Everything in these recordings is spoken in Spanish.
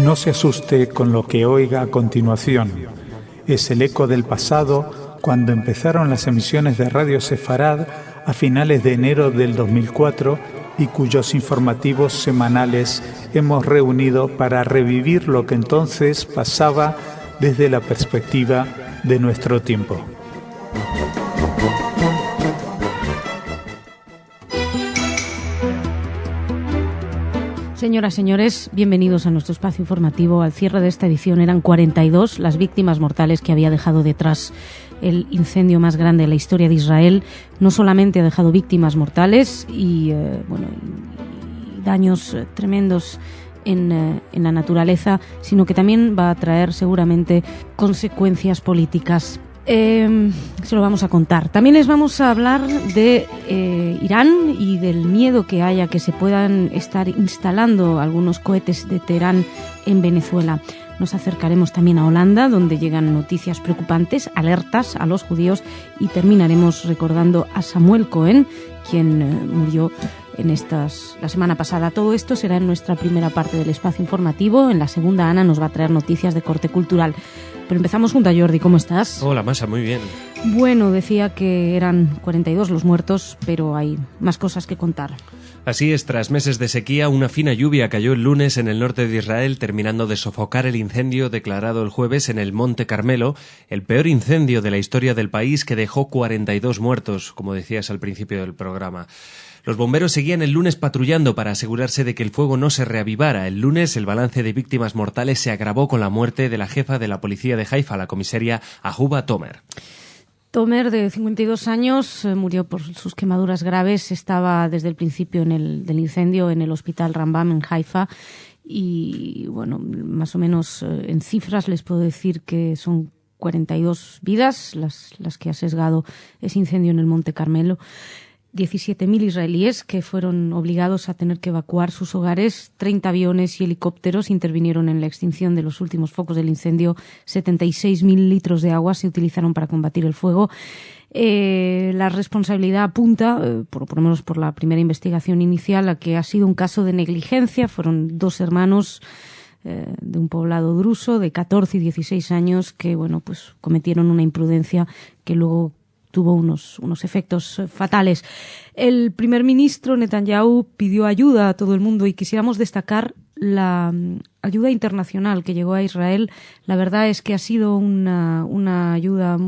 No se asuste con lo que oiga a continuación. Es el eco del pasado cuando empezaron las emisiones de Radio Sefarad a finales de enero del 2004 y cuyos informativos semanales hemos reunido para revivir lo que entonces pasaba desde la perspectiva de nuestro tiempo. Señoras, señores, bienvenidos a nuestro espacio informativo. Al cierre de esta edición eran 42 las víctimas mortales que había dejado detrás el incendio más grande de la historia de Israel. No solamente ha dejado víctimas mortales y daños tremendos en la naturaleza, sino que también va a traer seguramente consecuencias políticas. Se lo vamos a contar. También les vamos a hablar de Irán y del miedo que haya que se puedan estar instalando algunos cohetes de Teherán en Venezuela. Nos acercaremos también a Holanda, donde llegan noticias preocupantes, alertas a los judíos, y terminaremos recordando a Samuel Cohen, quien murió la semana pasada. Todo esto será en nuestra primera parte del espacio informativo. En la segunda, Ana nos va a traer noticias de corte cultural. Pero empezamos junto a Jordi. ¿Cómo estás? Hola, Masa, muy bien. Bueno, decía que eran 42 los muertos, pero hay más cosas que contar. Así es, tras meses de sequía, una fina lluvia cayó el lunes en el norte de Israel, terminando de sofocar el incendio declarado el jueves en el Monte Carmelo, el peor incendio de la historia del país, que dejó 42 muertos, como decías al principio del programa. Los bomberos seguían el lunes patrullando para asegurarse de que el fuego no se reavivara. El lunes, el balance de víctimas mortales se agravó con la muerte de la jefa de la policía de Haifa, la comisaria Ahuba Tomer. Tomer, de 52 años, murió por sus quemaduras graves. Estaba desde el principio del incendio en el hospital Rambam en Haifa. Y, bueno, más o menos en cifras les puedo decir que son 42 vidas las que ha sesgado ese incendio en el Monte Carmelo. 17.000 israelíes que fueron obligados a tener que evacuar sus hogares. 30 aviones y helicópteros intervinieron en la extinción de los últimos focos del incendio. 76.000 litros de agua se utilizaron para combatir el fuego. La responsabilidad apunta, por lo menos por la primera investigación inicial, a que ha sido un caso de negligencia. Fueron dos hermanos de un poblado druso de 14 y 16 años que, pues cometieron una imprudencia que luego tuvo unos efectos fatales. El primer ministro Netanyahu pidió ayuda a todo el mundo y quisiéramos destacar la ayuda internacional que llegó a Israel. La verdad es que ha sido una ayuda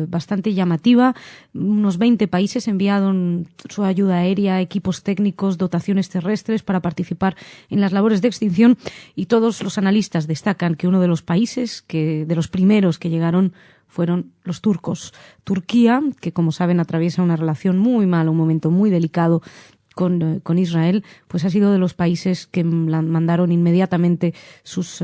bastante llamativa. Unos 20 países enviaron su ayuda aérea, equipos técnicos, dotaciones terrestres para participar en las labores de extinción, y todos los analistas destacan que uno de los países de los primeros que llegaron fueron los turcos. Turquía, que como saben atraviesa una relación muy mala, un momento muy delicado con Israel, pues ha sido de los países que mandaron inmediatamente sus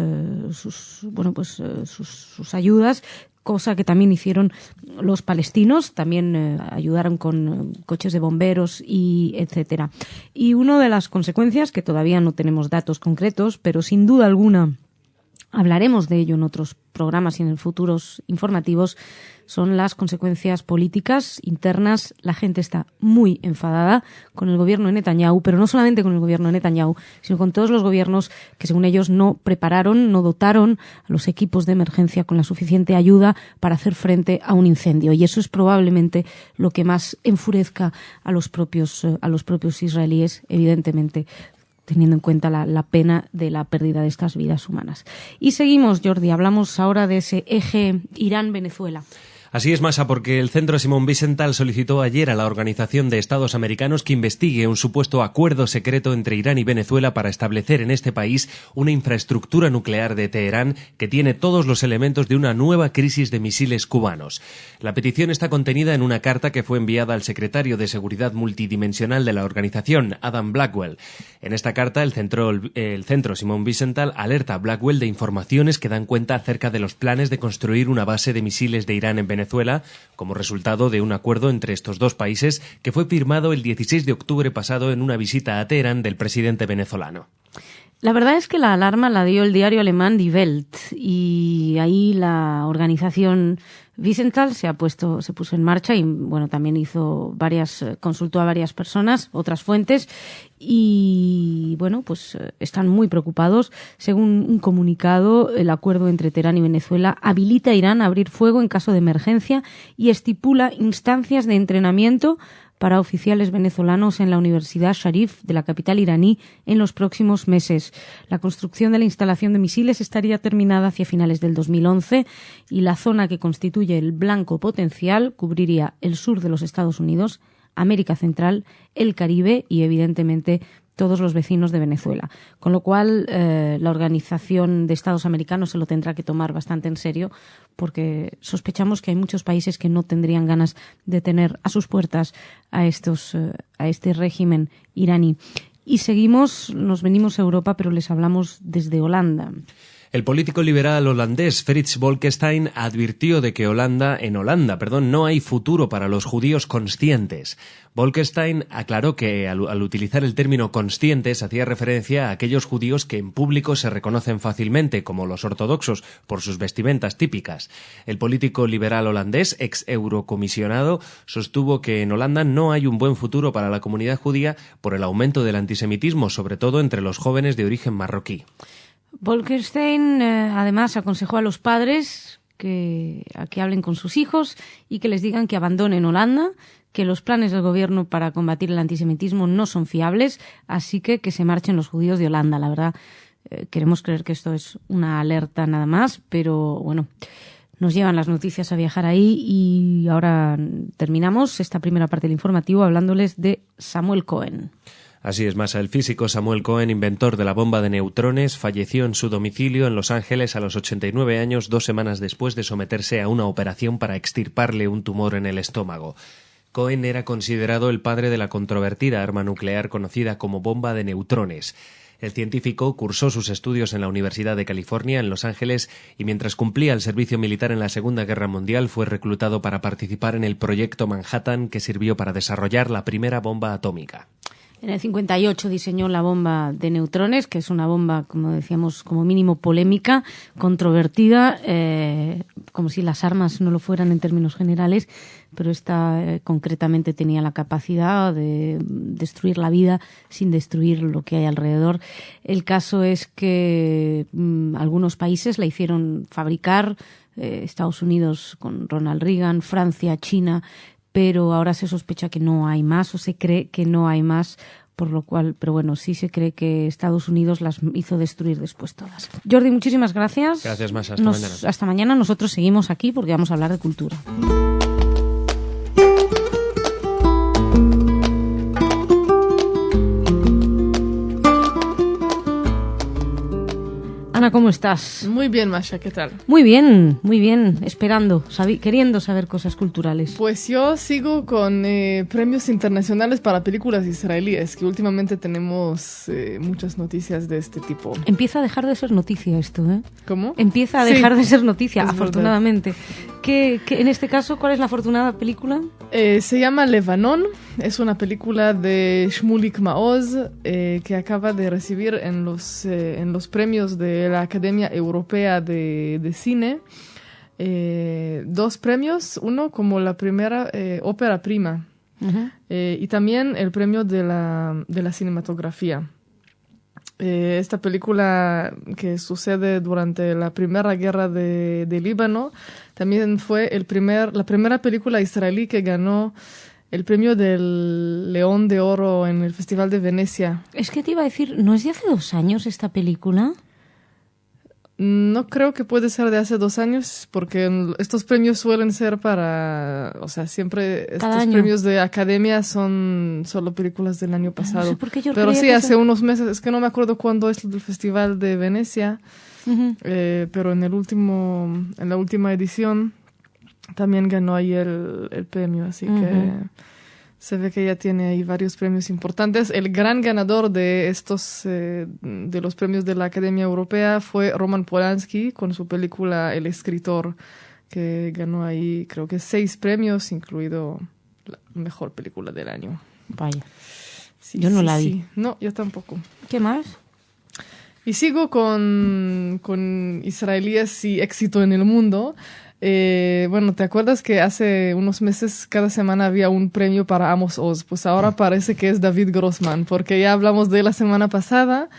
ayudas, cosa que también hicieron los palestinos. También ayudaron con coches de bomberos y etcétera. Y una de las consecuencias, que todavía no tenemos datos concretos, pero sin duda alguna hablaremos de ello en otros programas y en futuros informativos, son las consecuencias políticas internas. La gente está muy enfadada con el gobierno de Netanyahu, pero no solamente con el gobierno de Netanyahu, sino con todos los gobiernos que, según ellos, no prepararon, no dotaron a los equipos de emergencia con la suficiente ayuda para hacer frente a un incendio. Y eso es probablemente lo que más enfurezca a los propios israelíes, evidentemente, teniendo en cuenta la pena de la pérdida de estas vidas humanas. Y seguimos, Jordi, hablamos ahora de ese eje Irán-Venezuela. Así es, Masa, porque el Centro Simón Wiesenthal solicitó ayer a la Organización de Estados Americanos que investigue un supuesto acuerdo secreto entre Irán y Venezuela para establecer en este país una infraestructura nuclear de Teherán que tiene todos los elementos de una nueva crisis de misiles cubanos. La petición está contenida en una carta que fue enviada al secretario de Seguridad Multidimensional de la organización, Adam Blackwell. En esta carta, el Centro Simón Wiesenthal alerta a Blackwell de informaciones que dan cuenta acerca de los planes de construir una base de misiles de Irán en Venezuela, como resultado de un acuerdo entre estos dos países que fue firmado el 16 de octubre pasado en una visita a Teherán del presidente venezolano. La verdad es que la alarma la dio el diario alemán Die Welt y ahí la organización Wiesenthal se puso en marcha y bueno, también consultó a varias personas, otras fuentes y bueno, pues están muy preocupados. Según un comunicado, el acuerdo entre Teherán y Venezuela habilita a Irán a abrir fuego en caso de emergencia y estipula instancias de entrenamiento para oficiales venezolanos en la Universidad Sharif de la capital iraní en los próximos meses. La construcción de la instalación de misiles estaría terminada hacia finales del 2011 y la zona que constituye el blanco potencial cubriría el sur de los Estados Unidos, América Central, el Caribe y, evidentemente, todos los vecinos de Venezuela. Con lo cual, la Organización de Estados Americanos se lo tendrá que tomar bastante en serio porque sospechamos que hay muchos países que no tendrían ganas de tener a sus puertas a este régimen iraní. Y nos venimos a Europa, pero les hablamos desde Holanda. El político liberal holandés Frits Bolkestein advirtió de que en Holanda, no hay futuro para los judíos conscientes. Bolkestein aclaró que al utilizar el término conscientes hacía referencia a aquellos judíos que en público se reconocen fácilmente, como los ortodoxos, por sus vestimentas típicas. El político liberal holandés, ex eurocomisionado, sostuvo que en Holanda no hay un buen futuro para la comunidad judía por el aumento del antisemitismo, sobre todo entre los jóvenes de origen marroquí. Bolkestein además aconsejó a los padres que hablen con sus hijos y que les digan que abandonen Holanda, que los planes del gobierno para combatir el antisemitismo no son fiables, así que se marchen los judíos de Holanda. La verdad, queremos creer que esto es una alerta nada más, pero bueno, nos llevan las noticias a viajar ahí y ahora terminamos esta primera parte del informativo hablándoles de Samuel Cohen. Así es, Masa. El físico Samuel Cohen, inventor de la bomba de neutrones, falleció en su domicilio en Los Ángeles a los 89 años, 2 semanas después de someterse a una operación para extirparle un tumor en el estómago. Cohen era considerado el padre de la controvertida arma nuclear conocida como bomba de neutrones. El científico cursó sus estudios en la Universidad de California, en Los Ángeles, y mientras cumplía el servicio militar en la Segunda Guerra Mundial fue reclutado para participar en el Proyecto Manhattan, que sirvió para desarrollar la primera bomba atómica. En el 58 diseñó la bomba de neutrones, que es una bomba, como decíamos, como mínimo polémica, controvertida, como si las armas no lo fueran en términos generales, pero esta concretamente tenía la capacidad de destruir la vida sin destruir lo que hay alrededor. El caso es que algunos países la hicieron fabricar, Estados Unidos con Ronald Reagan, Francia, China, pero ahora se sospecha que no hay más o se cree que no hay más, por lo cual, pero bueno, sí se cree que Estados Unidos las hizo destruir después todas. Jordi, muchísimas gracias. Gracias, Masa. Hasta mañana. Hasta mañana. Nosotros seguimos aquí porque vamos a hablar de cultura. Ana, ¿cómo estás? Muy bien, Masha, ¿qué tal? Muy bien, esperando, queriendo saber cosas culturales. Pues yo sigo con premios internacionales para películas israelíes, que últimamente tenemos muchas noticias de este tipo. Empieza a dejar de ser noticia esto, ¿eh? ¿Cómo? Empieza a dejar de ser noticia, afortunadamente. ¿Qué, en este caso, cuál es la afortunada película? Se llama Lebanon, es una película de Shmulik Maoz que acaba de recibir en los premios de la Academia Europea de Cine 2 premios, uno como la primera ópera prima y también el premio de la cinematografía. Esta película que sucede durante la Primera Guerra de Líbano también fue la primera película israelí que ganó el premio del León de Oro en el Festival de Venecia. Es que te iba a decir, ¿no es de hace 2 años esta película? No creo que puede ser de hace 2 años, porque estos premios suelen ser siempre estos premios de academia son solo películas del año pasado. No sé por qué yo pero sí, hace unos meses, es que no me acuerdo cuándo es el Festival de Venecia, pero en la última edición también ganó ahí el premio, así que se ve que ella tiene ahí varios premios importantes. El gran ganador de estos, de los premios de la Academia Europea fue Roman Polanski con su película El Escritor, que ganó ahí creo que 6 premios, incluido la mejor película del año. Vaya, sí, yo no la vi. Sí. No, yo tampoco. ¿Qué más? Y sigo con israelíes y éxito en el mundo. Bueno, ¿te acuerdas que hace unos meses cada semana había un premio para Amos Oz? Pues ahora parece que es David Grossman, porque ya hablamos de él la semana pasada.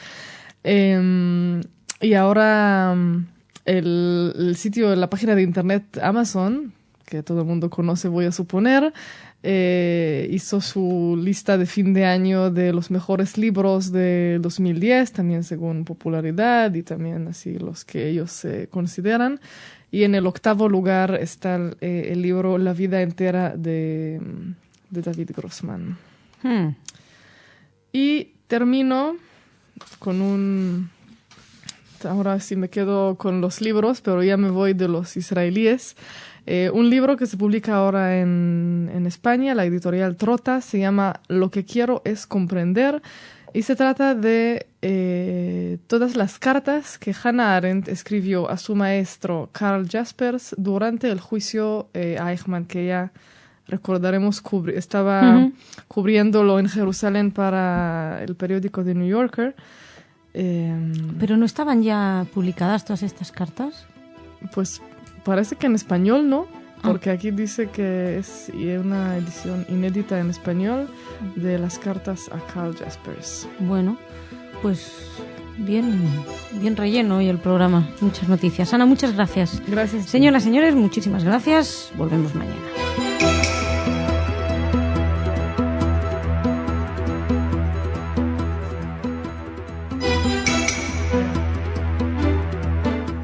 Y ahora el sitio, la página de internet Amazon, que todo el mundo conoce, voy a suponer, hizo su lista de fin de año de los mejores libros de 2010, también según popularidad y también así los que ellos consideran. Y en el 8º lugar está el libro La vida entera de David Grossman. Y termino con ahora sí me quedo con los libros, pero ya me voy de los israelíes. Un libro que se publica ahora en España, la editorial Trota, se llama Lo que quiero es comprender. Y se trata de todas las cartas que Hannah Arendt escribió a su maestro Karl Jaspers durante el juicio a Eichmann, que ya recordaremos estaba cubriéndolo en Jerusalén para el periódico The New Yorker. ¿Pero no estaban ya publicadas todas estas cartas? Pues parece que en español no. Porque aquí dice que es una edición inédita en español de las cartas a Karl Jaspers. Bueno, pues bien relleno hoy el programa. Muchas noticias. Ana, muchas gracias. Gracias. Señoras, señores, muchísimas gracias. Volvemos mañana.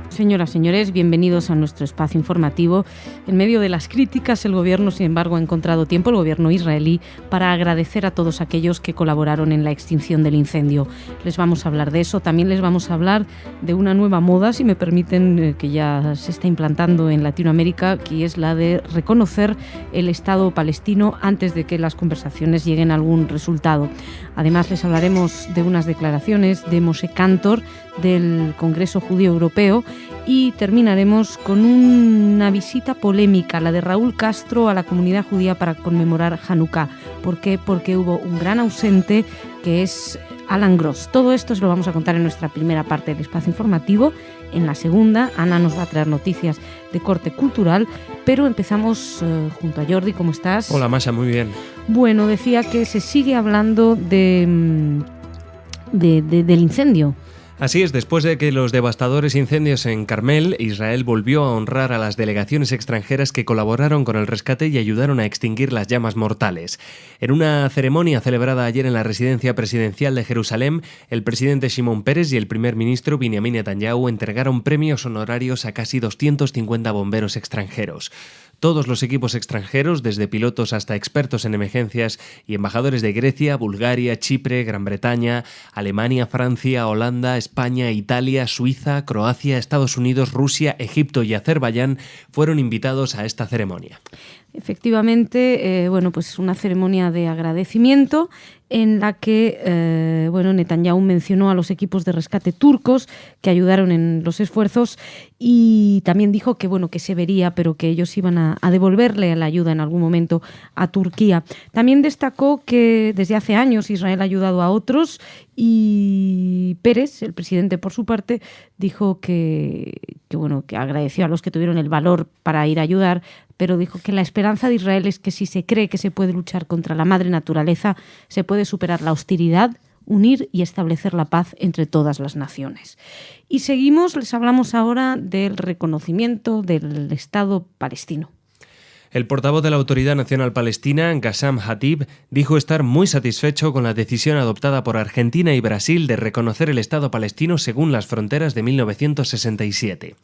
Señoras, señores, bienvenidos a nuestro espacio informativo. En medio de las críticas, el gobierno, sin embargo, ha encontrado tiempo, el gobierno israelí, para agradecer a todos aquellos que colaboraron en la extinción del incendio. Les vamos a hablar de eso. También les vamos a hablar de una nueva moda, si me permiten, que ya se está implantando en Latinoamérica, que es la de reconocer el Estado palestino antes de que las conversaciones lleguen a algún resultado. Además, les hablaremos de unas declaraciones de Moshe Kantor del Congreso Judío Europeo y terminaremos con una visita polémica, la de Raúl Castro a la comunidad judía para conmemorar Hanukkah. ¿Por qué? Porque hubo un gran ausente, que es Alan Gross. Todo esto se lo vamos a contar en nuestra primera parte del espacio informativo. En la segunda, Ana nos va a traer noticias de corte cultural, pero empezamos junto a Jordi. ¿Cómo estás? Hola, Masha, muy bien. Bueno, decía que se sigue hablando del incendio. Así es, después de que los devastadores incendios en Carmel, Israel volvió a honrar a las delegaciones extranjeras que colaboraron con el rescate y ayudaron a extinguir las llamas mortales. En una ceremonia celebrada ayer en la residencia presidencial de Jerusalén, el presidente Shimon Peres y el primer ministro Benjamin Netanyahu entregaron premios honorarios a casi 250 bomberos extranjeros. Todos los equipos extranjeros, desde pilotos hasta expertos en emergencias y embajadores de Grecia, Bulgaria, Chipre, Gran Bretaña, Alemania, Francia, Holanda, España, Italia, Suiza, Croacia, Estados Unidos, Rusia, Egipto y Azerbaiyán fueron invitados a esta ceremonia. Efectivamente, pues una ceremonia de agradecimiento en la que Netanyahu mencionó a los equipos de rescate turcos que ayudaron en los esfuerzos y también dijo que se vería, pero que ellos iban a devolverle la ayuda en algún momento a Turquía. También destacó que desde hace años Israel ha ayudado a otros y Pérez, el presidente, por su parte, dijo que agradeció a los que tuvieron el valor para ir a ayudar, pero dijo que la esperanza de Israel es que si se cree que se puede luchar contra la madre naturaleza, se puede superar la hostilidad, unir y establecer la paz entre todas las naciones. Y seguimos, les hablamos ahora del reconocimiento del Estado palestino. El portavoz de la Autoridad Nacional Palestina, Gassam Hatib, dijo estar muy satisfecho con la decisión adoptada por Argentina y Brasil de reconocer el Estado palestino según las fronteras de 1967.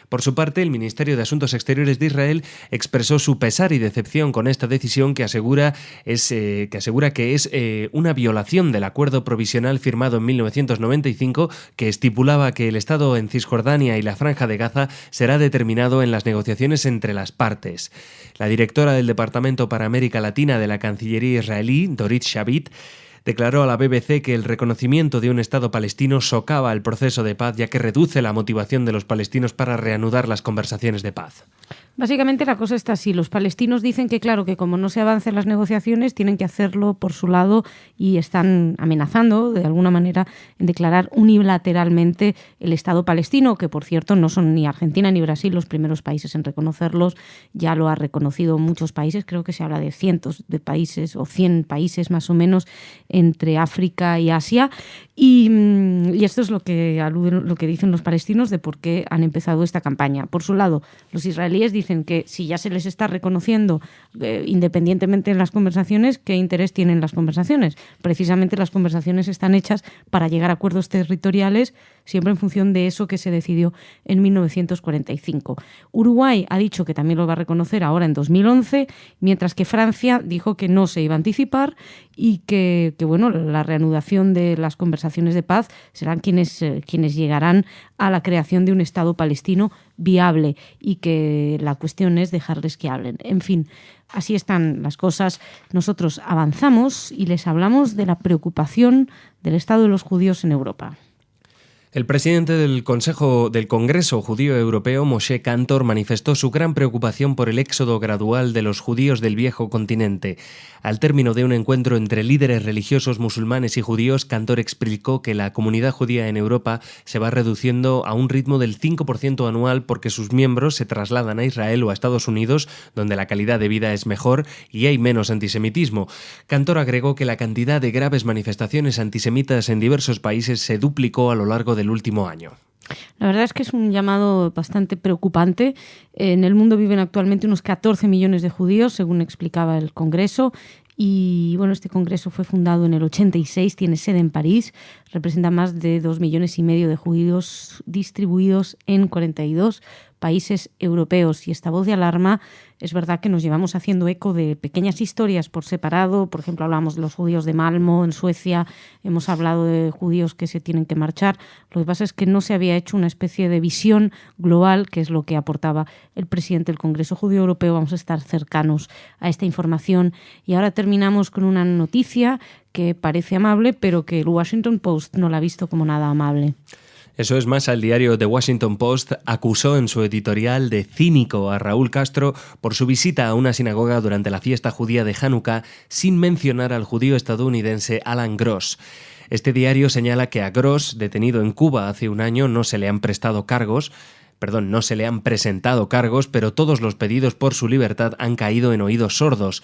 Por su parte, el Ministerio de Asuntos Exteriores de Israel expresó su pesar y decepción con esta decisión que asegura que es una violación del acuerdo provisional firmado en 1995 que estipulaba que el Estado en Cisjordania y la Franja de Gaza será determinado en las negociaciones entre las partes. La directora del Departamento para América Latina de la Cancillería israelí, Dorit Shavit, declaró a la BBC que el reconocimiento de un Estado palestino socava el proceso de paz, ya que reduce la motivación de los palestinos para reanudar las conversaciones de paz. Básicamente la cosa está así. Los palestinos dicen que, claro, que como no se avancen las negociaciones, tienen que hacerlo por su lado y están amenazando, de alguna manera, en declarar unilateralmente el Estado palestino, que, por cierto, no son ni Argentina ni Brasil los primeros países en reconocerlos. Ya lo ha reconocido muchos países. Creo que se habla de cientos de países o 100 países más o menos entre África y Asia. Y esto es lo que dicen los palestinos de por qué han empezado esta campaña. Por su lado, los israelíes dicen que si ya se les está reconociendo independientemente en las conversaciones, ¿qué interés tienen las conversaciones? Precisamente las conversaciones están hechas para llegar a acuerdos territoriales, siempre en función de eso que se decidió en 1945. Uruguay ha dicho que también lo va a reconocer ahora en 2011, mientras que Francia dijo que no se iba a anticipar y que la reanudación de las conversaciones de paz serán quienes llegarán a la creación de un Estado palestino viable y que la cuestión es dejarles que hablen. En fin, así están las cosas. Nosotros avanzamos y les hablamos de la preocupación del estado de los judíos en Europa. El presidente del Congreso Judío Europeo, Moshe Kantor, manifestó su gran preocupación por el éxodo gradual de los judíos del viejo continente. Al término de un encuentro entre líderes religiosos musulmanes y judíos, Kantor explicó que la comunidad judía en Europa se va reduciendo a un ritmo del 5% anual porque sus miembros se trasladan a Israel o a Estados Unidos, donde la calidad de vida es mejor y hay menos antisemitismo. Kantor agregó que la cantidad de graves manifestaciones antisemitas en diversos países se duplicó a lo largo del último año. La verdad es que es un llamado bastante preocupante. En el mundo viven actualmente unos 14 millones de judíos, según explicaba el Congreso. Y este Congreso fue fundado en el 86, tiene sede en París, representa más de 2,5 millones de judíos distribuidos en 42 países europeos. Y esta voz de alarma es verdad que nos llevamos haciendo eco de pequeñas historias por separado. Por ejemplo, hablamos de los judíos de Malmö en Suecia, hemos hablado de judíos que se tienen que marchar. Lo que pasa es que no se había hecho una especie de visión global, que es lo que aportaba el presidente del Congreso Judío Europeo. Vamos a estar cercanos a esta información. Y ahora terminamos con una noticia que parece amable, pero que el Washington Post no la ha visto como nada amable. Eso es más, el diario The Washington Post acusó en su editorial de cínico a Raúl Castro por su visita a una sinagoga durante la fiesta judía de Hanukkah sin mencionar al judío estadounidense Alan Gross. Este diario señala que a Gross, detenido en Cuba hace un año, no se le han presentado cargos, pero todos los pedidos por su libertad han caído en oídos sordos.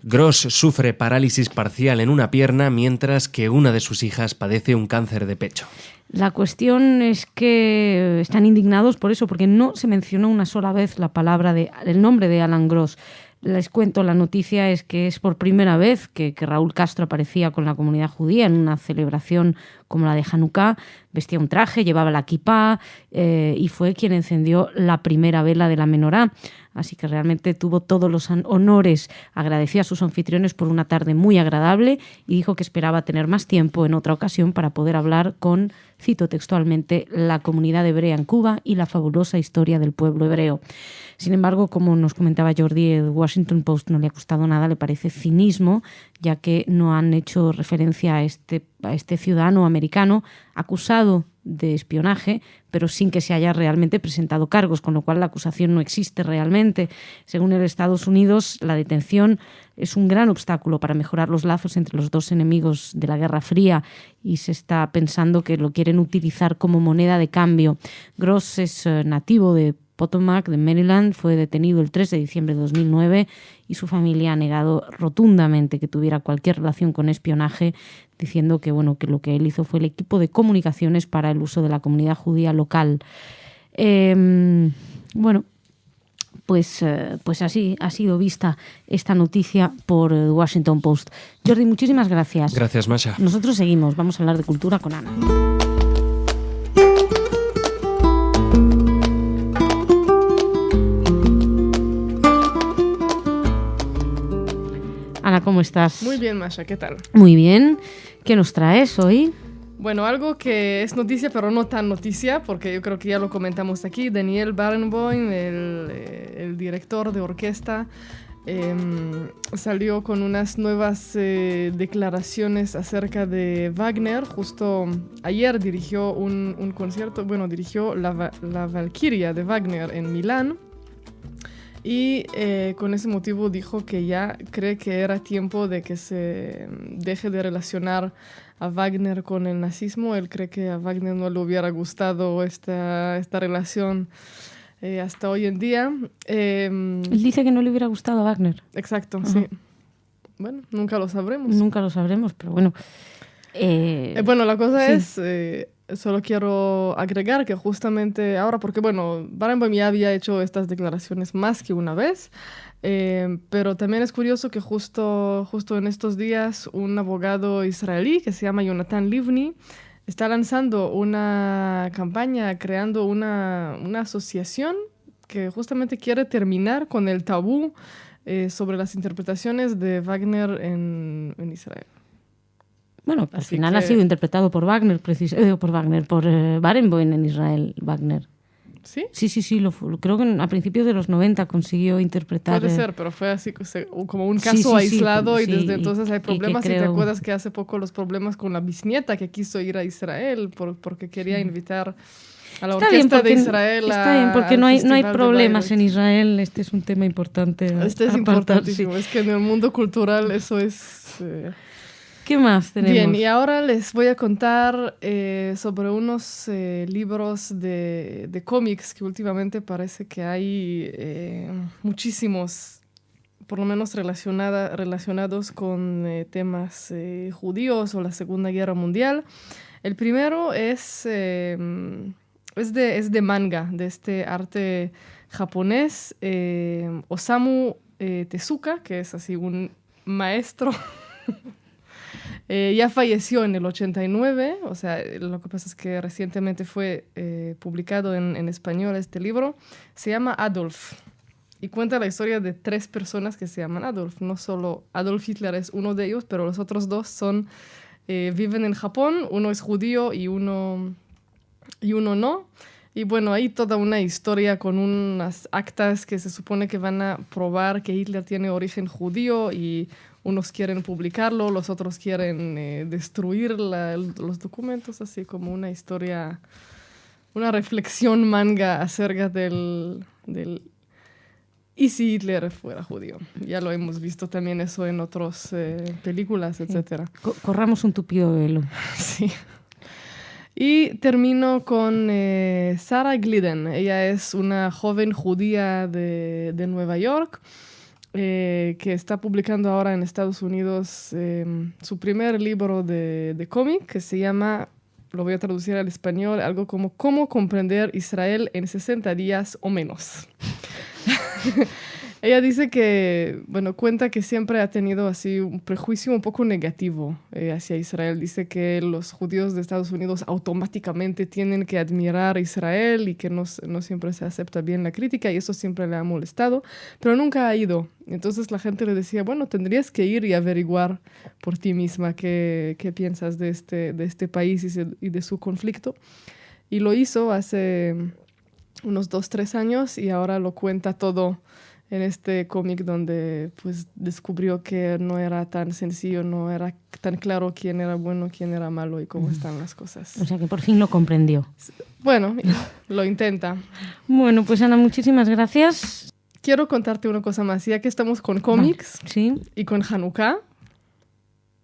Gross sufre parálisis parcial en una pierna, mientras que una de sus hijas padece un cáncer de pecho. La cuestión es que están indignados por eso, porque no se mencionó una sola vez el nombre de Alan Gross. Les cuento, la noticia es que es por primera vez que Raúl Castro aparecía con la comunidad judía en una celebración como la de Hanukkah. Vestía un traje, llevaba la kipá y fue quien encendió la primera vela de la menorá. Así que realmente tuvo todos los honores. Agradeció a sus anfitriones por una tarde muy agradable y dijo que esperaba tener más tiempo en otra ocasión para poder hablar con, cito textualmente, la comunidad hebrea en Cuba y la fabulosa historia del pueblo hebreo. Sin embargo, como nos comentaba Jordi, el Washington Post no le ha costado nada, le parece cinismo, ya que no han hecho referencia a este ciudadano americano acusado de espionaje, pero sin que se haya realmente presentado cargos, con lo cual la acusación no existe realmente. Según el Estados Unidos, la detención es un gran obstáculo para mejorar los lazos entre los dos enemigos de la Guerra Fría y se está pensando que lo quieren utilizar como moneda de cambio. Gross es nativo de Potomac, de Maryland, fue detenido el 3 de diciembre de 2009 y su familia ha negado rotundamente que tuviera cualquier relación con espionaje, diciendo que lo que él hizo fue el equipo de comunicaciones para el uso de la comunidad judía local. Pues así ha sido vista esta noticia por Washington Post. Jordi, muchísimas gracias. Gracias, Masha. Nosotros seguimos, vamos a hablar de cultura con Ana. Ana, ¿cómo estás? Muy bien, Masha, ¿qué tal? Muy bien. ¿Qué nos traes hoy? Bueno, algo que es noticia, pero no tan noticia, porque yo creo que ya lo comentamos aquí. Daniel Barenboim, el director de orquesta, salió con unas nuevas declaraciones acerca de Wagner. Justo ayer dirigió un concierto, dirigió la Valquiria de Wagner en Milán. Y con ese motivo dijo que ya cree que era tiempo de que se deje de relacionar a Wagner con el nazismo. Él cree que a Wagner no le hubiera gustado esta relación hasta hoy en día. Él dice que no le hubiera gustado a Wagner. Exacto, sí. Bueno, nunca lo sabremos. Nunca lo sabremos, pero bueno. La cosa sí. es... Solo quiero agregar que justamente ahora, porque Barenboim ya había hecho estas declaraciones más que una vez, pero también es curioso que justo en estos días un abogado israelí que se llama Jonathan Livni está lanzando una campaña, creando una asociación que justamente quiere terminar con el tabú sobre las interpretaciones de Wagner en Israel. Bueno, al final ha sido interpretado por Wagner, por Barenboim en Israel, Wagner. ¿Sí? Sí, creo que a principios de los 90 consiguió interpretar... Puede ser, pero fue así como un caso aislado y desde entonces hay problemas. Y te acuerdas que hace poco los problemas con la bisnieta que quiso ir a Israel porque quería invitar a la orquesta de Israel. Está bien, porque no hay problemas en Israel. Este es un tema importante. Este es importantísimo. Es que en el mundo cultural eso es... ¿Qué más tenemos? Bien, y ahora les voy a contar sobre unos libros de cómics que últimamente parece que hay muchísimos, por lo menos relacionados con temas judíos o la Segunda Guerra Mundial. El primero es de manga, de este arte japonés, Osamu Tezuka, que es así un maestro... ya falleció en el 89, o sea, lo que pasa es que recientemente fue publicado en español este libro. Se llama Adolf y cuenta la historia de 3 personas que se llaman Adolf. No solo Adolf Hitler es uno de ellos, pero los otros 2 viven en Japón. Uno es judío y uno no. Y hay toda una historia con unas actas que se supone que van a probar que Hitler tiene origen judío y unos quieren publicarlo, los otros quieren destruir los documentos, así como una historia, una reflexión manga acerca del ¿y si Hitler fuera judío? Ya lo hemos visto también eso en otras películas, etc. Corramos un tupido velo. Sí. Y termino con Sarah Glidden. Ella es una joven judía de Nueva York que está publicando ahora en Estados Unidos su primer libro de cómic que se llama, lo voy a traducir al español, algo como ¿Cómo comprender Israel en 60 días o menos? Ella dice que, cuenta que siempre ha tenido así un prejuicio un poco negativo hacia Israel. Dice que los judíos de Estados Unidos automáticamente tienen que admirar a Israel y que no siempre se acepta bien la crítica y eso siempre le ha molestado, pero nunca ha ido. Entonces la gente le decía, tendrías que ir y averiguar por ti misma qué piensas de este país y de su conflicto. Y lo hizo hace unos 2-3 años y ahora lo cuenta todo en este cómic donde pues descubrió que no era tan sencillo, no era tan claro quién era bueno, quién era malo y cómo están las cosas. O sea que por fin lo comprendió. Bueno, lo intenta. Bueno, pues Ana, muchísimas gracias. Quiero contarte una cosa más, ya que estamos con cómics ¿sí? y con Hanukkah.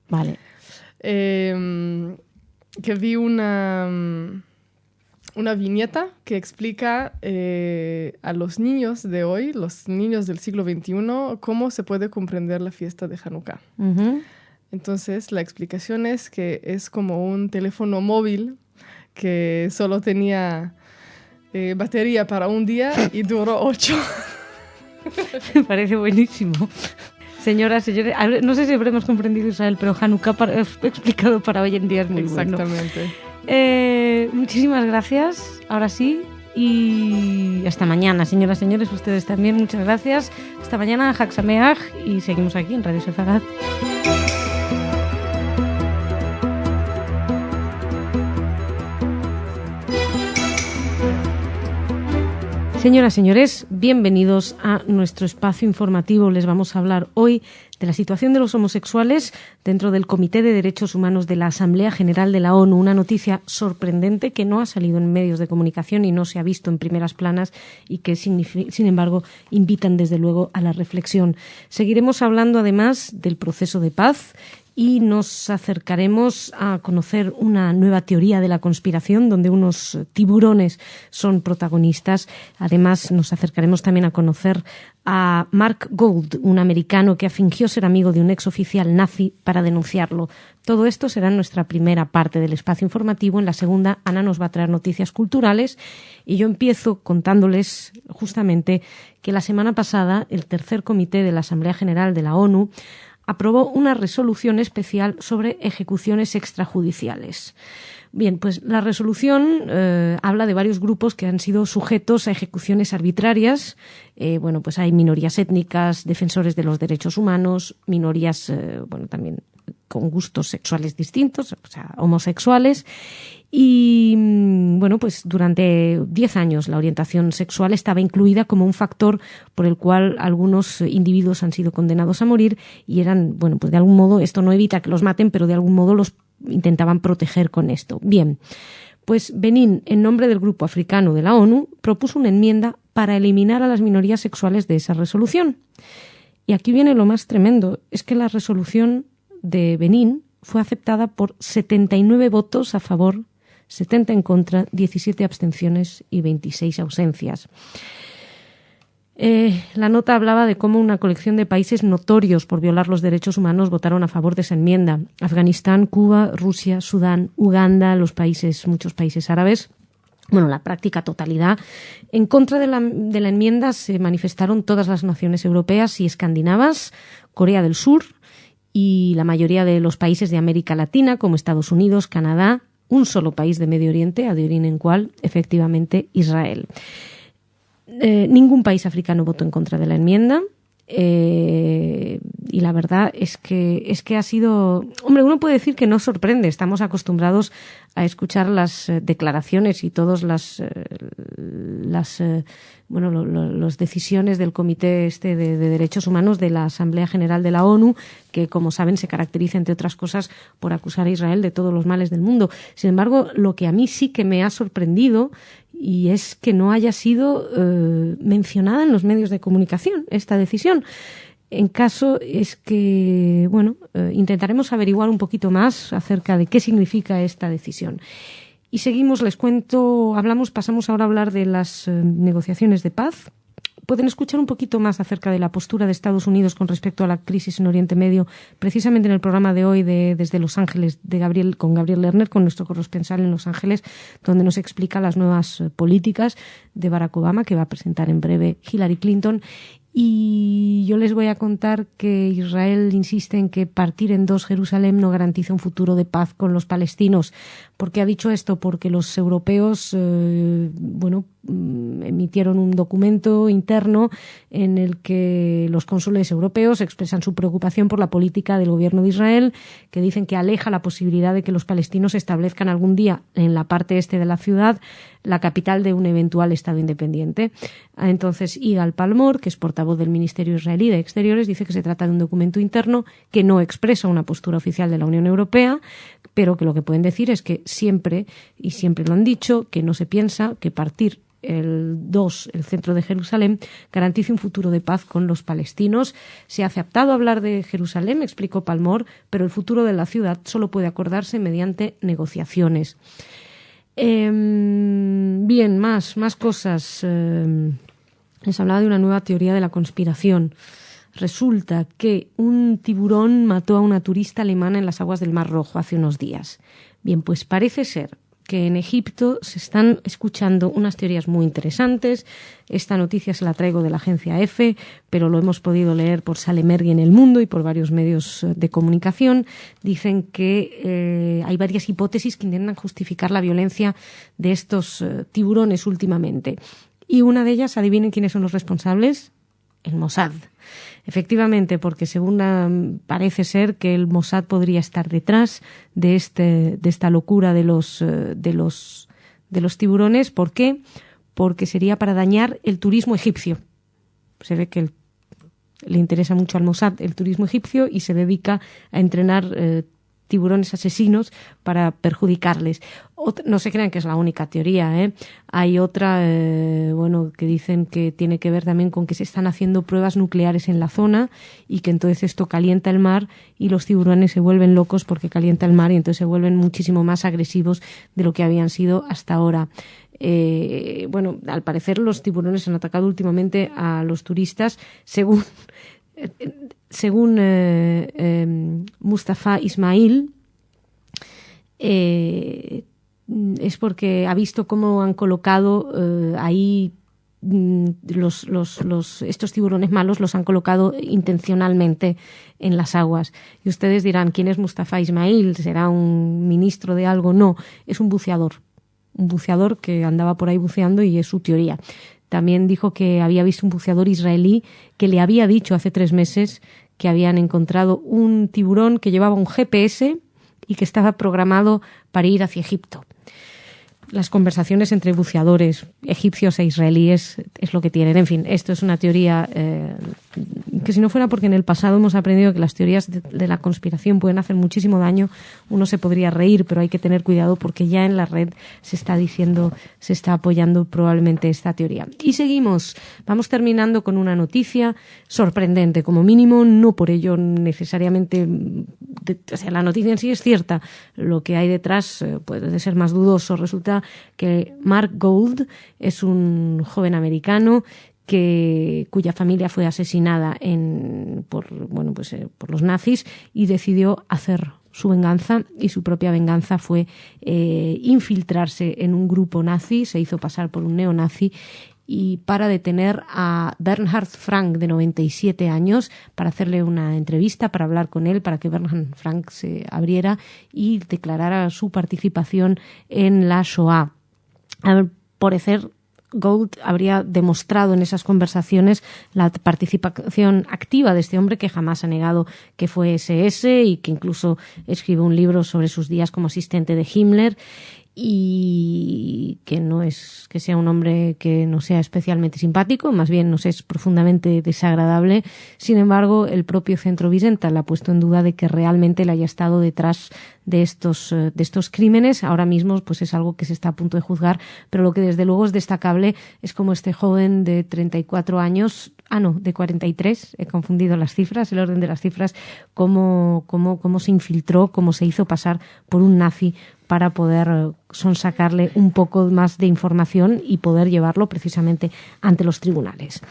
Vale. Que vi una viñeta que explica a los niños de hoy, los niños del siglo XXI, cómo se puede comprender la fiesta de Hanukkah. Uh-huh. Entonces, la explicación es que es como un teléfono móvil que solo tenía batería para un día y duró 8. Me parece buenísimo. Señoras, señores, no sé si habremos comprendido Israel, pero Hanukkah explicado para hoy en día es muy Exactamente. Bueno. Muchísimas gracias, ahora sí, y hasta mañana, señoras, señores, ustedes también, muchas gracias. Hasta mañana, Hag Sameach, y seguimos aquí en Radio Sefarad. Señoras, señores, bienvenidos a nuestro espacio informativo. Les vamos a hablar hoy de la situación de los homosexuales dentro del Comité de Derechos Humanos de la Asamblea General de la ONU. Una noticia sorprendente que no ha salido en medios de comunicación y no se ha visto en primeras planas y que, sin embargo, invitan desde luego a la reflexión. Seguiremos hablando además del proceso de paz y nos acercaremos a conocer una nueva teoría de la conspiración donde unos tiburones son protagonistas. Además, nos acercaremos también a conocer a Mark Gold, un americano que fingió ser amigo de un exoficial nazi para denunciarlo. Todo esto será en nuestra primera parte del espacio informativo. En la segunda, Ana nos va a traer noticias culturales y yo empiezo contándoles justamente que la semana pasada el tercer comité de la Asamblea General de la ONU aprobó una resolución especial sobre ejecuciones extrajudiciales. Bien, pues la resolución habla de varios grupos que han sido sujetos a ejecuciones arbitrarias. Pues hay minorías étnicas, defensores de los derechos humanos, minorías, también con gustos sexuales distintos, o sea, homosexuales. Y, pues durante 10 años la orientación sexual estaba incluida como un factor por el cual algunos individuos han sido condenados a morir y eran, pues de algún modo, esto no evita que los maten, pero de algún modo los intentaban proteger con esto. Bien, pues Benín, en nombre del Grupo Africano de la ONU, propuso una enmienda para eliminar a las minorías sexuales de esa resolución. Y aquí viene lo más tremendo, es que la resolución de Benín fue aceptada por 79 votos a favor, 70 en contra, 17 abstenciones y 26 ausencias. La nota hablaba de cómo una colección de países notorios por violar los derechos humanos votaron a favor de esa enmienda. Afganistán, Cuba, Rusia, Sudán, Uganda, muchos países árabes. La práctica totalidad. En contra de la enmienda se manifestaron todas las naciones europeas y escandinavas, Corea del Sur y la mayoría de los países de América Latina, como Estados Unidos, Canadá, un solo país de Medio Oriente, adivinen en cuál, efectivamente Israel. Ningún país africano votó en contra de la enmienda y la verdad es que ha sido... uno puede decir que no sorprende, estamos acostumbrados a escuchar las declaraciones y todas las decisiones del Comité de Derechos Humanos de la Asamblea General de la ONU, que, como saben, se caracteriza, entre otras cosas, por acusar a Israel de todos los males del mundo. Sin embargo, lo que a mí sí que me ha sorprendido y es que no haya sido mencionada en los medios de comunicación esta decisión. En caso es que, intentaremos averiguar un poquito más acerca de qué significa esta decisión. Y seguimos, les cuento, pasamos ahora a hablar de las negociaciones de paz. Pueden escuchar un poquito más acerca de la postura de Estados Unidos con respecto a la crisis en Oriente Medio, precisamente en el programa de hoy desde Los Ángeles con Gabriel Lerner, con nuestro corresponsal en Los Ángeles, donde nos explica las nuevas políticas de Barack Obama, que va a presentar en breve Hillary Clinton. Y yo les voy a contar que Israel insiste en que partir en dos Jerusalén no garantiza un futuro de paz con los palestinos. ¿Por qué ha dicho esto? Porque los europeos emitieron un documento interno en el que los cónsules europeos expresan su preocupación por la política del gobierno de Israel, que dicen que aleja la posibilidad de que los palestinos establezcan algún día en la parte este de la ciudad la capital de un eventual Estado independiente. Entonces, Igal Palmor, que es portavoz del Ministerio Israelí de Exteriores, dice que se trata de un documento interno que no expresa una postura oficial de la Unión Europea, pero que lo que pueden decir es que siempre lo han dicho, que no se piensa que partir el centro de Jerusalén, garantice un futuro de paz con los palestinos. Se ha aceptado hablar de Jerusalén, explicó Palmor, pero el futuro de la ciudad solo puede acordarse mediante negociaciones. Bien, más cosas. Les hablaba de una nueva teoría de la conspiración. Resulta que un tiburón mató a una turista alemana en las aguas del Mar Rojo hace unos días. Bien, pues parece ser que en Egipto se están escuchando unas teorías muy interesantes. Esta noticia se la traigo de la agencia EFE, pero lo hemos podido leer por Salemergui en El Mundo y por varios medios de comunicación. Dicen que hay varias hipótesis que intentan justificar la violencia de estos tiburones últimamente. Y una de ellas, adivinen quiénes son los responsables: el Mossad. Efectivamente, porque según parece ser que el Mossad podría estar detrás de esta locura de los tiburones. ¿Por qué? porque sería para dañar el turismo egipcio. Se ve que le interesa mucho al Mossad el turismo egipcio y se dedica a entrenar tiburones asesinos para perjudicarles. No se crean que es la única teoría, ¿eh? Hay otra, que dicen que tiene que ver también con que se están haciendo pruebas nucleares en la zona y que entonces esto calienta el mar y los tiburones se vuelven locos porque calienta el mar y entonces se vuelven muchísimo más agresivos de lo que habían sido hasta ahora. Al parecer los tiburones han atacado últimamente a los turistas, según Mustafa Ismail, es porque ha visto cómo han colocado ahí estos tiburones malos, los han colocado intencionalmente en las aguas. Y ustedes dirán, ¿quién es Mustafa Ismail? ¿Será un ministro de algo? No, es un buceador que andaba por ahí buceando y es su teoría. También dijo que había visto un buceador israelí que le había dicho hace 3 meses que habían encontrado un tiburón que llevaba un GPS y que estaba programado para ir hacia Egipto. Las conversaciones entre buceadores egipcios e israelíes es lo que tienen. En fin, esto es una teoría que si no fuera porque en el pasado hemos aprendido que las teorías de la conspiración pueden hacer muchísimo daño, uno se podría reír, pero hay que tener cuidado porque ya en la red se está apoyando probablemente esta teoría. Y seguimos. Vamos terminando con una noticia sorprendente, como mínimo, no por ello necesariamente... la noticia en sí es cierta. Lo que hay detrás puede ser más dudoso. Resulta que Mark Gold es un joven americano cuya familia fue asesinada por los nazis y decidió hacer su venganza, y su propia venganza fue infiltrarse en un grupo nazi, se hizo pasar por un neonazi, y para detener a Bernhard Frank, de 97 años, para hacerle una entrevista, para hablar con él, para que Bernhard Frank se abriera y declarara su participación en la Shoah. Al parecer, Gold habría demostrado en esas conversaciones la participación activa de este hombre, que jamás ha negado que fue SS y que incluso escribió un libro sobre sus días como asistente de Himmler, y que no es que sea un hombre que no sea especialmente simpático, más bien nos es profundamente desagradable. Sin embargo, el propio Centro Wiesenthal ha puesto en duda de que realmente él haya estado detrás de estos crímenes. Ahora mismo pues es algo que se está a punto de juzgar, pero lo que desde luego es destacable es como este joven de 34 años, de 43, he confundido las cifras, el orden de las cifras, cómo se infiltró, cómo se hizo pasar por un nazi para poder sonsacarle un poco más de información y poder llevarlo precisamente ante los tribunales.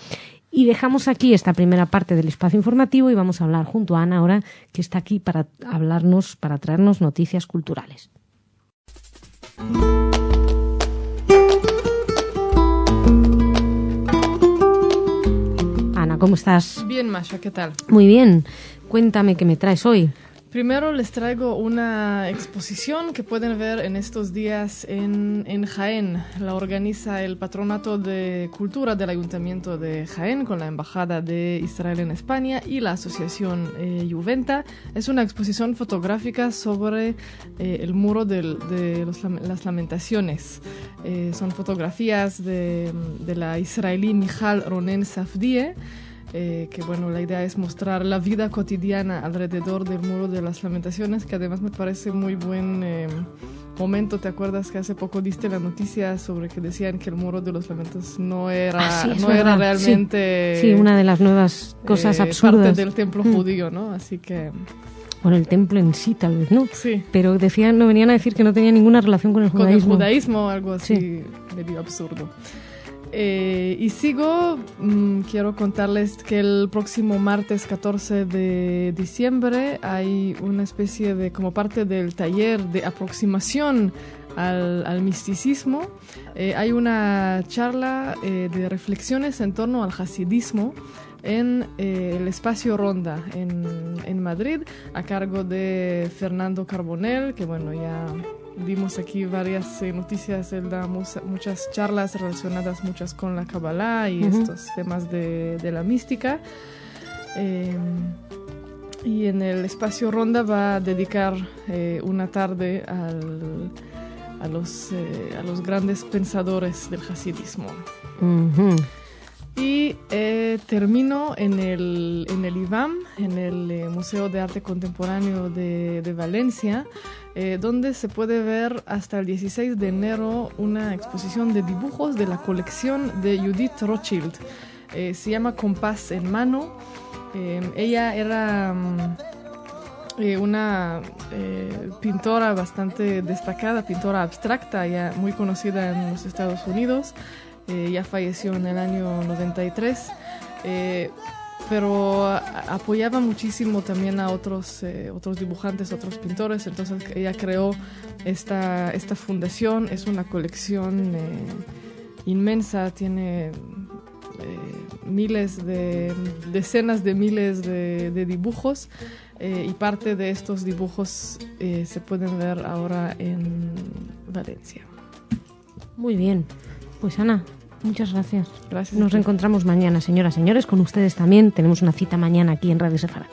Y dejamos aquí esta primera parte del espacio informativo y vamos a hablar junto a Ana ahora, que está aquí para traernos noticias culturales. Ana, ¿cómo estás? Bien, Masha, ¿qué tal? Muy bien. Cuéntame qué me traes hoy. Primero les traigo una exposición que pueden ver en estos días en Jaén. La organiza el Patronato de Cultura del Ayuntamiento de Jaén con la Embajada de Israel en España y la Asociación Juventa. Es una exposición fotográfica sobre el muro de las lamentaciones. Son fotografías de la israelí Michal Ronen Safdie, la idea es mostrar la vida cotidiana alrededor del Muro de las Lamentaciones, que además me parece muy buen momento. ¿Te acuerdas que hace poco diste la noticia sobre que decían que el Muro de los Lamentos no era realmente... Sí, una de las nuevas cosas absurdas. Parte del templo judío, ¿no? Así que... Bueno, el templo en sí tal vez, ¿no? Sí. Pero venían a decir que no tenía ninguna relación con el judaísmo. Con el judaísmo, algo así medio absurdo. Y sigo, quiero contarles que el próximo martes 14 de diciembre hay una especie de, como parte del taller de aproximación al misticismo, hay una charla de reflexiones en torno al hasidismo en el Espacio Ronda en Madrid, a cargo de Fernando Carbonell, que ya vimos aquí varias noticias. Él da muchas charlas relacionadas, muchas con la Kabbalah y estos temas de la mística. Y en el Espacio Ronda va a dedicar una tarde a los grandes pensadores del hasidismo. Uh-huh. Y termino en el IVAM, en el Museo de Arte Contemporáneo de Valencia, donde se puede ver hasta el 16 de enero una exposición de dibujos de la colección de Judith Rothschild. Se llama Compás en mano. Ella era una pintora bastante destacada, pintora abstracta, ya muy conocida en los Estados Unidos. Ya falleció en el año 93, pero apoyaba muchísimo también a otros dibujantes, otros pintores. Entonces ella creó esta fundación. Es una colección inmensa, tiene decenas de miles de dibujos, y parte de estos dibujos se pueden ver ahora en Valencia. Muy bien. Pues Ana, muchas gracias. Gracias. Nos reencontramos mañana, señoras, señores, con ustedes también. Tenemos una cita mañana aquí en Radio Sefarad.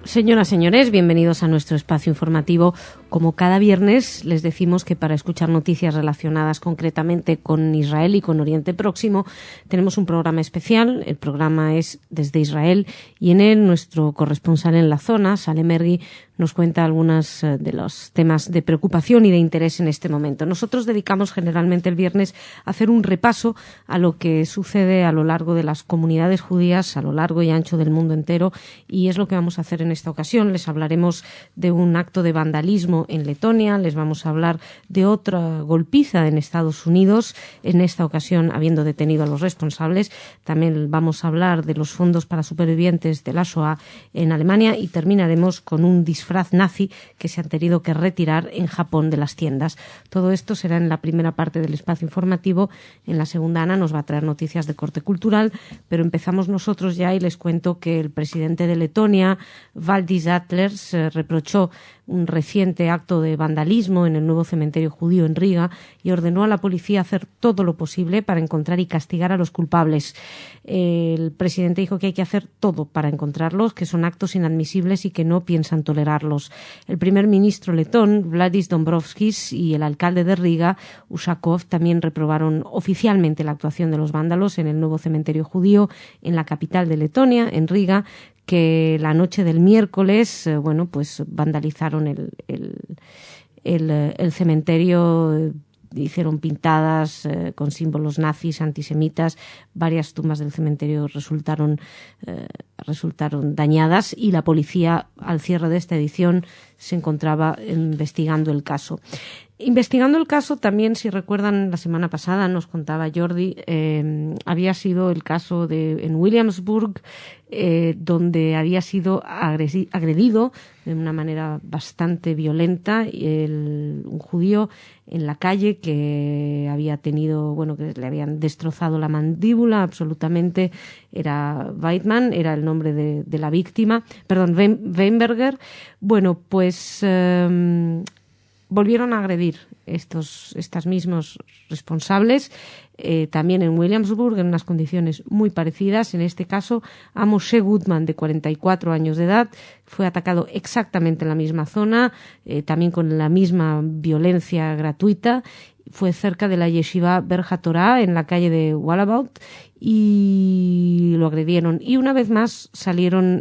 Señoras, señores, bienvenidos a nuestro espacio informativo. Como cada viernes, les decimos que para escuchar noticias relacionadas concretamente con Israel y con Oriente Próximo, tenemos un programa especial. El programa es Desde Israel y en él nuestro corresponsal en la zona, Saleh Mergui, nos cuenta algunos de los temas de preocupación y de interés en este momento. Nosotros dedicamos generalmente el viernes a hacer un repaso a lo que sucede a lo largo de las comunidades judías, a lo largo y ancho del mundo entero, y es lo que vamos a hacer en esta ocasión. Les hablaremos de un acto de vandalismo en Letonia, les vamos a hablar de otra golpiza en Estados Unidos, en esta ocasión habiendo detenido a los responsables. También vamos a hablar de los fondos para supervivientes de la Shoah en Alemania y terminaremos con un disfraz nazi que se han tenido que retirar en Japón de las tiendas. Todo esto será en la primera parte del espacio informativo. En la segunda, Ana nos va a traer noticias de corte cultural, pero empezamos nosotros ya y les cuento que el presidente de Letonia, Valdis Atlers, reprochó un reciente acto de vandalismo en el nuevo cementerio judío en Riga y ordenó a la policía hacer todo lo posible para encontrar y castigar a los culpables. El presidente dijo que hay que hacer todo para encontrarlos, que son actos inadmisibles y que no piensan tolerarlos. El primer ministro letón, Vladis Dombrovskis, y el alcalde de Riga, Ushakov, también reprobaron oficialmente la actuación de los vándalos en el nuevo cementerio judío en la capital de Letonia, en Riga, que la noche del miércoles, pues vandalizaron el cementerio, hicieron pintadas con símbolos nazis, antisemitas. Varias tumbas del cementerio resultaron dañadas y la policía, al cierre de esta edición, se encontraba investigando el caso. Investigando el caso también, si recuerdan, la semana pasada nos contaba Jordi, había sido el caso en Williamsburg, donde había sido agredido de una manera bastante violenta un judío en la calle que había tenido, que le habían destrozado la mandíbula absolutamente. Era Weidmann, era el nombre de la víctima, Weinberger. Pues volvieron a agredir estos mismos responsables, también en Williamsburg, en unas condiciones muy parecidas. En este caso, a Moshe Gutman, de 44 años de edad, fue atacado exactamente en la misma zona, también con la misma violencia gratuita. Fue cerca de la Yeshiva Berja Torah, en la calle de Wallabout, y lo agredieron. Y una vez más salieron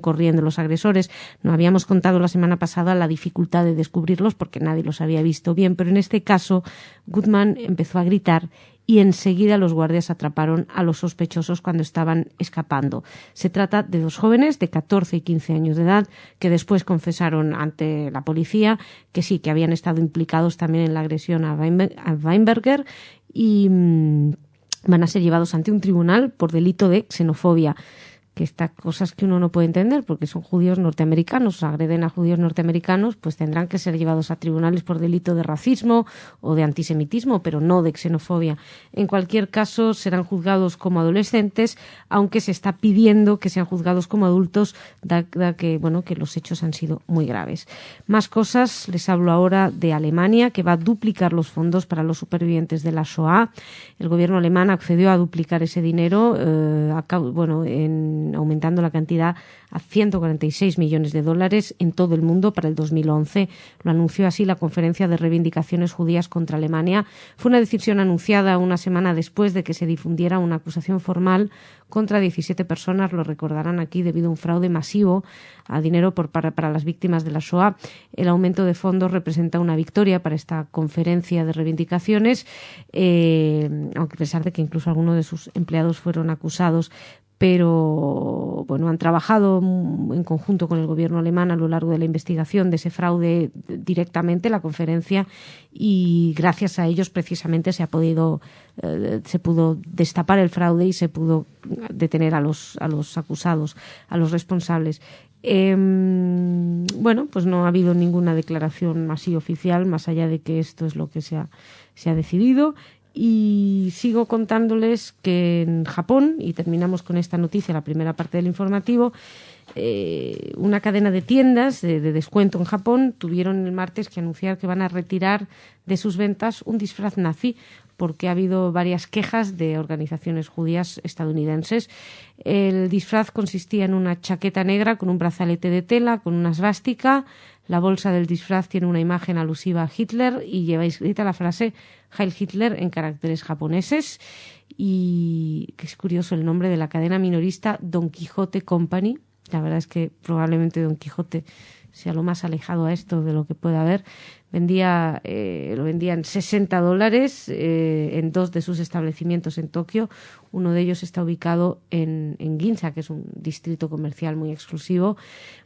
corriendo los agresores. No habíamos contado la semana pasada la dificultad de descubrirlos porque nadie los había visto bien, pero en este caso Gutman empezó a gritar y enseguida los guardias atraparon a los sospechosos cuando estaban escapando. Se trata de dos jóvenes de 14 y 15 años de edad que después confesaron ante la policía que sí, que habían estado implicados también en la agresión a Weinberger y van a ser llevados ante un tribunal por delito de xenofobia. estas cosas que uno no puede entender porque son judíos norteamericanos, agreden a judíos norteamericanos, pues tendrán que ser llevados a tribunales por delito de racismo o de antisemitismo, pero no de xenofobia. En cualquier caso, serán juzgados como adolescentes, aunque se está pidiendo que sean juzgados como adultos, dado que los hechos han sido muy graves. Más cosas, les hablo ahora de Alemania, que va a duplicar los fondos para los supervivientes de la Shoah. El gobierno alemán accedió a duplicar ese dinero, aumentando la cantidad a $146 millones en todo el mundo para el 2011. Lo anunció así la Conferencia de Reivindicaciones Judías contra Alemania. Fue una decisión anunciada una semana después de que se difundiera una acusación formal contra 17 personas, lo recordarán aquí, debido a un fraude masivo a dinero para las víctimas de la Shoah. El aumento de fondos representa una victoria para esta conferencia de reivindicaciones, aunque a pesar de que incluso algunos de sus empleados fueron acusados. Pero han trabajado en conjunto con el gobierno alemán a lo largo de la investigación de ese fraude directamente, la conferencia, y gracias a ellos precisamente se pudo destapar el fraude y se pudo detener a los acusados, a los responsables. No ha habido ninguna declaración así oficial, más allá de que esto es lo que se ha decidido. Y sigo contándoles que en Japón, y terminamos con esta noticia, la primera parte del informativo, una cadena de tiendas de descuento en Japón tuvieron el martes que anunciar que van a retirar de sus ventas un disfraz nazi, porque ha habido varias quejas de organizaciones judías estadounidenses. El disfraz consistía en una chaqueta negra con un brazalete de tela, con una svástica. La bolsa del disfraz tiene una imagen alusiva a Hitler y lleva escrita la frase Heil Hitler en caracteres japoneses. Y que es curioso el nombre de la cadena minorista Don Quijote Company. La verdad es que probablemente Don Quijote sea lo más alejado a esto de lo que pueda haber. Lo vendía en $60 en 2 de sus establecimientos en Tokio. Uno de ellos está ubicado en Ginza, que es un distrito comercial muy exclusivo.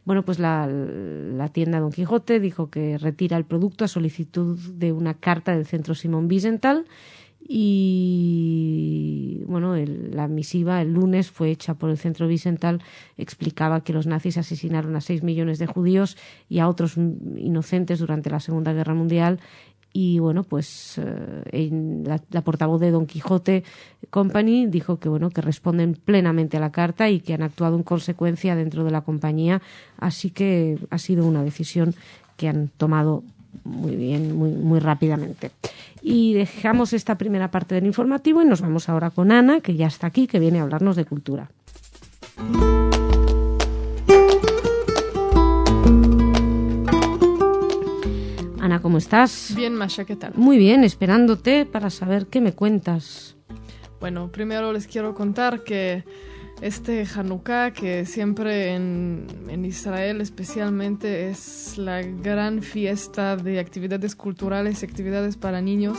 La tienda Don Quijote dijo que retira el producto a solicitud de una carta del Centro Simon Wiesenthal. Y la misiva el lunes fue hecha por el Centro Wiesenthal, explicaba que los nazis asesinaron a 6 millones de judíos y a otros inocentes durante la Segunda Guerra Mundial. Y la portavoz de Don Quijote Company dijo que responden plenamente a la carta y que han actuado en consecuencia dentro de la compañía, así que ha sido una decisión que han tomado muy bien, muy rápidamente. Y dejamos esta primera parte del informativo y nos vamos ahora con Ana, que ya está aquí, que viene a hablarnos de cultura. Ana, ¿cómo estás? Bien, Masha, ¿qué tal? Muy bien, esperándote para saber qué me cuentas. Bueno, primero les quiero contar que este Hanukkah, que siempre en Israel especialmente es la gran fiesta de actividades culturales y actividades para niños,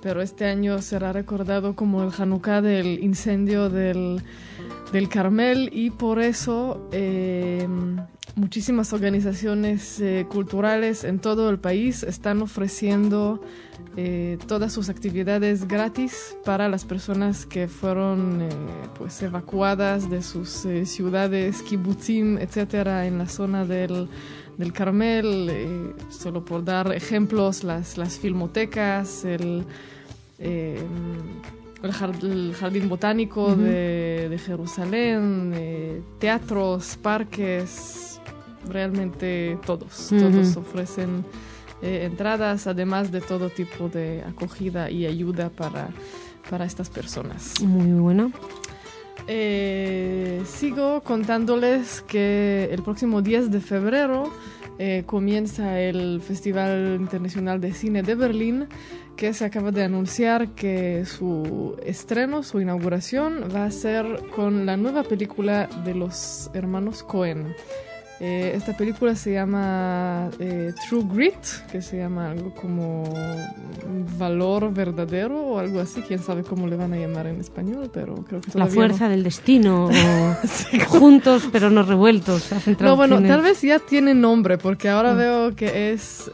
pero este año será recordado como el Hanukkah del incendio del Carmel, y por eso muchísimas organizaciones culturales en todo el país están ofreciendo todas sus actividades gratis para las personas que fueron evacuadas de sus ciudades, kibutzim, etcétera, en la zona del Carmel. Solo por dar ejemplos, las filmotecas, el jardín botánico de Jerusalén, teatros, parques, realmente todos ofrecen entradas, además de todo tipo de acogida y ayuda para estas personas. Muy bueno. Sigo contándoles que el próximo 10 de febrero comienza el Festival Internacional de Cine de Berlín, que se acaba de anunciar que su estreno, su inauguración, va a ser con la nueva película de los hermanos Coen. Esta película se llama True Grit, que se llama algo como valor verdadero o algo así. Quién sabe cómo le van a llamar en español, pero creo que todavía La fuerza no. del destino, o sí, juntos pero no revueltos. No, bueno, tal vez ya tiene nombre, porque ahora veo que es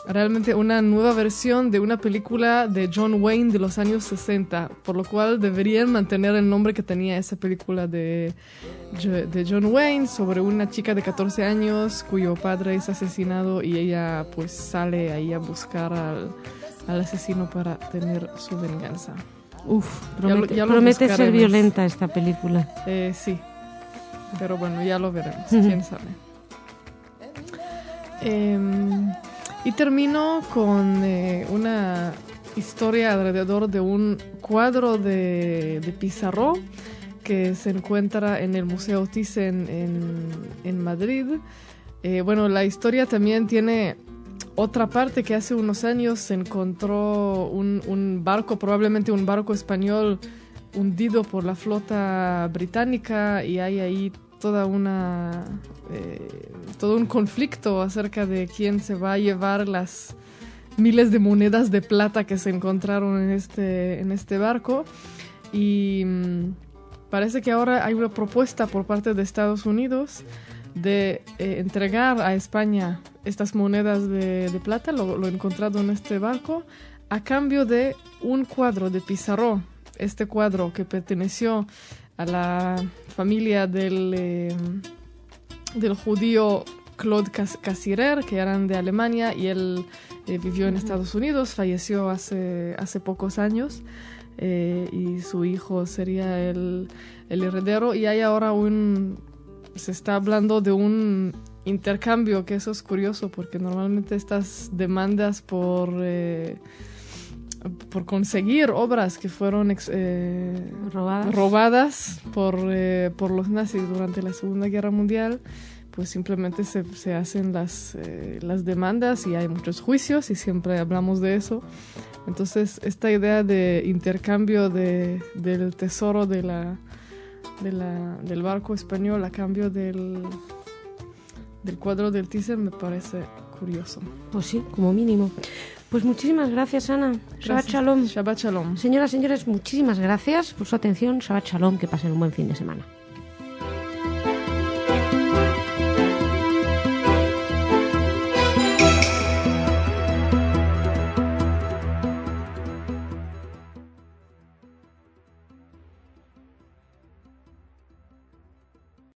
realmente una nueva versión de una película de John Wayne de los años 60, por lo cual deberían mantener el nombre que tenía esa película de John Wayne sobre una chica de 14 años cuyo padre es asesinado y ella pues sale ahí a buscar al asesino para tener su venganza. Uf, ya lo promete ser buscaremos. violenta esta película. Sí, pero bueno, ya lo veremos, quién sabe. Y termino con una historia alrededor de un cuadro de Pissarro que se encuentra en el Museo Thyssen en Madrid. Bueno, la historia también tiene otra parte, que hace unos años se encontró un barco, probablemente un barco español hundido por la flota británica, y hay ahí todo un conflicto acerca de quién se va a llevar las miles de monedas de plata que se encontraron en este barco. Y parece que ahora hay una propuesta por parte de Estados Unidos de entregar a España estas monedas de plata, lo encontrado en este barco, a cambio de un cuadro de Pissarro. Este cuadro que perteneció a la familia del judío Claude Cassirer, que eran de Alemania, y él vivió en Estados Unidos, falleció hace pocos años. Y su hijo sería el heredero, y hay ahora se está hablando de un intercambio, que eso es curioso porque normalmente estas demandas por conseguir obras que fueron robadas por los nazis durante la Segunda Guerra Mundial, pues simplemente se hacen las demandas, y hay muchos juicios y siempre hablamos de eso. Entonces esta idea de intercambio del tesoro del barco español a cambio del cuadro del Thyssen me parece curioso. Pues sí, como mínimo. Pues muchísimas gracias, Ana. Shabbat Shalom. Shabbat Shalom. Señoras, señores, muchísimas gracias por su atención. Shabbat Shalom, que pasen un buen fin de semana.